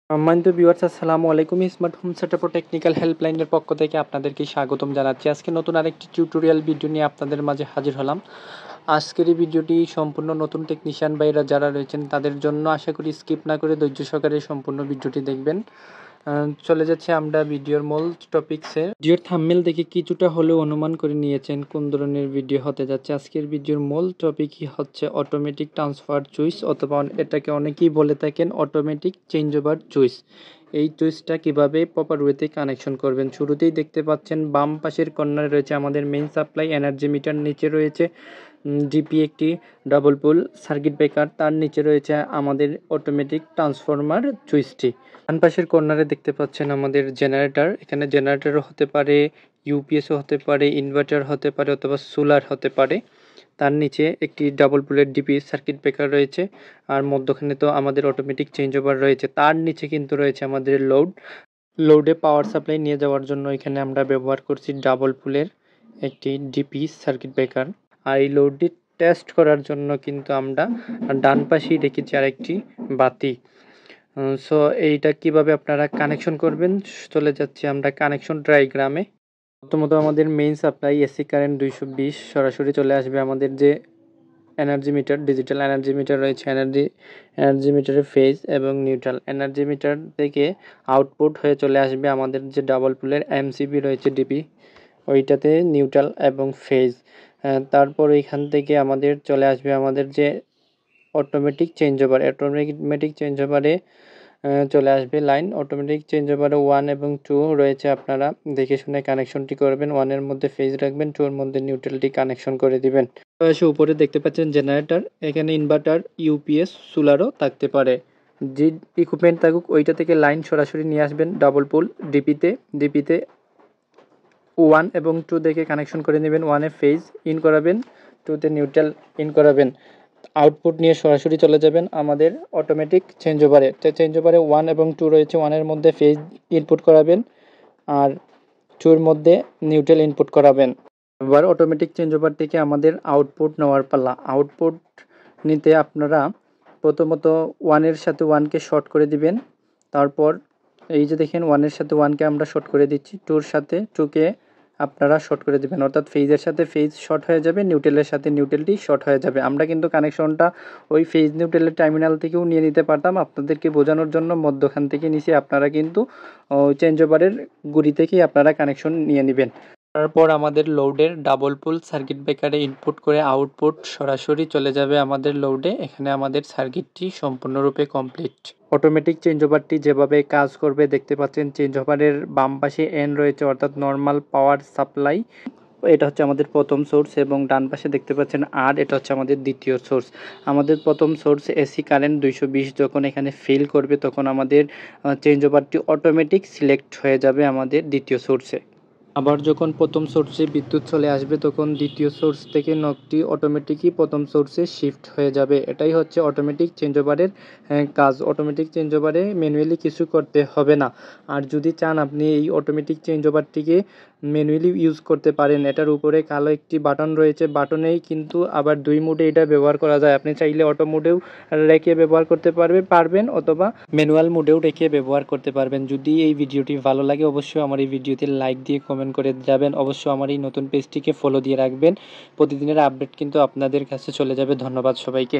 সম্মানিত ভিউয়ার্স, আসসালামু আলাইকুম। স্মার্ট হোম সেটআপ ও টেকনিক্যাল হেল্পলাইনের পক্ষ থেকে আপনাদেরকে স্বাগতম জানাচ্ছি। আজকে নতুন আরেকটি টিউটোরিয়াল ভিডিও নিয়ে আপনাদের মাঝে হাজির হলাম। আজকের এই ভিডিওটি সম্পূর্ণ নতুন টেকনিশিয়ান ভাইরা যারা রয়েছেন তাদের জন্য। আশা করি স্কিপ না করে ধৈর্য সহকারে সম্পূর্ণ ভিডিওটি দেখবেন। চলে যাচ্ছে আমরা ভিডিওর মূল টপিকসে। ভিডিওর থাম্বনেল দেখে কিছুটা হলেও অনুমান করে নিয়েছেন কোন ধরনের ভিডিও হতে যাচ্ছে। আজকের ভিডিওর মূল টপিকই হচ্ছে অটোমেটিক ট্রান্সফার চুইস, অথবা এটাকে অনেকেই বলে থাকেন অটোমেটিক চেঞ্জ ওভার চুইস। এই চুইসটা কিভাবে প্রপার ওয়েতে কানেকশন করবেন। শুরুতেই দেখতে পাচ্ছেন বাম পাশের কর্নারে রয়েছে আমাদের মেইন সাপ্লাই এনার্জি মিটার, নিচে রয়েছে ডিপি একটি ডাবল পোল সার্কিট ব্রেকার, তার নিচে রয়েছে আমাদের অটোমেটিক ট্রান্সফরমার চুইসটি। ডান পাশের কর্নারে দেখতে পাচ্ছেন আমাদের জেনারেটর। এখানে জেনারেটরও হতে পারে, ইউপিএসও হতে পারে, ইনভার্টার হতে পারে, অথবা সোলার হতে পারে। তার নিচে একটি ডাবল পোলের ডিপি সার্কিট ব্রেকার রয়েছে, আর মধ্যখানে তো আমাদের অটোমেটিক চেঞ্জ ওভার রয়েছে। তার নিচে কিন্তু রয়েছে আমাদের লোডে পাওয়ার সাপ্লাই নিয়ে যাওয়ার জন্য এখানে আমরা ব্যবহার করছি ডাবল পোলের একটি ডিপি সার্কিট ব্রেকার। আর এই লোডটি টেস্ট করার জন্য কিন্তু আমরা ডান পাশেই রেখেছি আরেকটি বাতি। সো এইটা কিভাবে আপনারা কানেকশন করবেন, চলে যাচ্ছি আমরা কানেকশন ডায়াগ্রামে। প্রথমত আমাদের মেইন সাপ্লাই এসি কারেন্ট 220 সরাসরি চলে আসবে আমাদের যে energy meter, digital energy meter রয়েছে, এনার্জি মিটারের ফেজ এবং নিউট্রাল। এনার্জি মিটার থেকে আউটপুট হয়ে চলে আসবে আমাদের যে ডাবল পোলের এমসিবি রয়েছে ডিপি, ওইটাতে নিউট্রাল এবং ফেজ। তারপর এখান থেকে আমাদের চলে আসবে আমাদের যে অটোমেটিক চেঞ্জ ওভারে চলে আসবে লাইন। অটোমেটিক চেঞ্জ ওভারে 1 এবং 2 রয়েছে, আপনারা দেখে শুনে কানেকশনটি করবেন। 1 এর মধ্যে ফেজ রাখবেন, 2 এর মধ্যে নিউট্রালটি কানেকশন করে দিবেন। উপরে দেখতে পাচ্ছেন জেনারেটর, এখানে ইনভার্টার, ইউপিএস, সোলারও থাকতে পারে। যে ইকুইপমেন্ট থাকুক ওইটা থেকে লাইন সরাসরি নিয়ে আসবেন ডাবল পোল ডিপিতে 1 এবং 2 দেখে কানেকশন করে নেবেন। 1 এ ফেজ ইন করাবেন, 2তে নিউট্রাল ইন করাবেন। আউটপুট নিয়ে সরাসরি চলে যাবেন আমাদের অটোমেটিক চেঞ্জ ওভারে। 1 এবং 2 রয়েছে, 1 এর মধ্যে ফেজ ইনপুট করাবেন আর 2 এর মধ্যে নিউট্রাল ইনপুট করাবেন। এবার অটোমেটিক চেঞ্জ ওভার থেকে আমাদের আউটপুট নেওয়ার পালা। আউটপুট নিতে আপনারা প্রথমত 1 এর সাথে 1কে শর্ট করে দিবেন। তারপর এই যে দেখেন 1 এর সাথে 1কে আমরা শর্ট করে দিচ্ছি, 2 এর সাথে 2কে আপনারা শর্ট করে দিবেন, অর্থাৎ ফেজের সাথে ফেজ শর্ট হয়ে যাবে, নিউট্রালের সাথে নিউট্রালটি শর্ট হয়ে যাবে। আমরা কিন্তু কানেকশনটা ওই ফেজ নিউট্রালের টার্মিনাল থেকেও নিয়ে নিতে পারতাম, আপনাদেরকে বোঝানোর জন্য মধ্যখান থেকে নিচে আপনারা কিন্তু চেঞ্জ ওভারের গুড়ি থেকেই আপনারা কানেকশন নিয়ে নেবেন। তারপর আমাদের লোডের ডাবল পোল সার্কিট ব্রেকারে ইনপুট করে আউটপুট সরাসরি চলে যাবে আমাদের লোডে। এখানে আমাদের সার্কিটটি সম্পূর্ণরূপে কমপ্লিট। অটোমেটিক চেঞ্জ ওভারটি যেভাবে কাজ করবে দেখতে পাচ্ছেন, চেঞ্জ ওভারের বাম পাশে এন রয়েছে, অর্থাৎ নর্মাল পাওয়ার সাপ্লাই। এটা হচ্ছে আমাদের প্রথম সোর্স, এবং ডান পাশে দেখতে পাচ্ছেন আর, এটা হচ্ছে আমাদের দ্বিতীয় সোর্স। আমাদের প্রথম সোর্স এসি কারেন্ট 220 যখন এখানে ফিল করবে তখন আমাদের চেঞ্জ ওভারটি অটোমেটিক সিলেক্ট হয়ে যাবে আমাদের দ্বিতীয় সোর্সে। আবার যখন প্রথম সোর্সে বিদ্যুৎ চলে আসবে তখন দ্বিতীয় সোর্স থেকে নবটি অটোমেটিকই প্রথম সোর্সে শিফট হয়ে যাবে। এটাই হচ্ছে অটোমেটিক চেঞ্জ ওভারের কাজ। অটোমেটিক চেঞ্জ ওভারে ম্যানুয়ালি কিছু করতে হবে না। আর যদি চান আপনি এই অটোমেটিক চেঞ্জ ওভারটিকে ম্যানুয়ালি ইউজ করতে পারেন, এটার উপরে কালো একটি বাটন রয়েছে, বাটনেই কিন্তু আবার 2 মোডে এটা ব্যবহার করা যায়। আপনি চাইলে অটো মোডেও রেখে ব্যবহার করতে পারবেন, অথবা ম্যানুয়াল মোডেও রেখে ব্যবহার করতে পারবেন। যদি এই ভিডিওটি ভালো লাগে অবশ্যই আমার এই ভিডিওতে লাইক দিয়ে কমেন্ট করে যাবেন। অবশ্যই আমার এই নতুন পেজটিকে ফলো দিয়ে রাখবেন, প্রতিদিনের আপডেট কিন্তু আপনাদের কাছে চলে যাবে। ধন্যবাদ সবাইকে।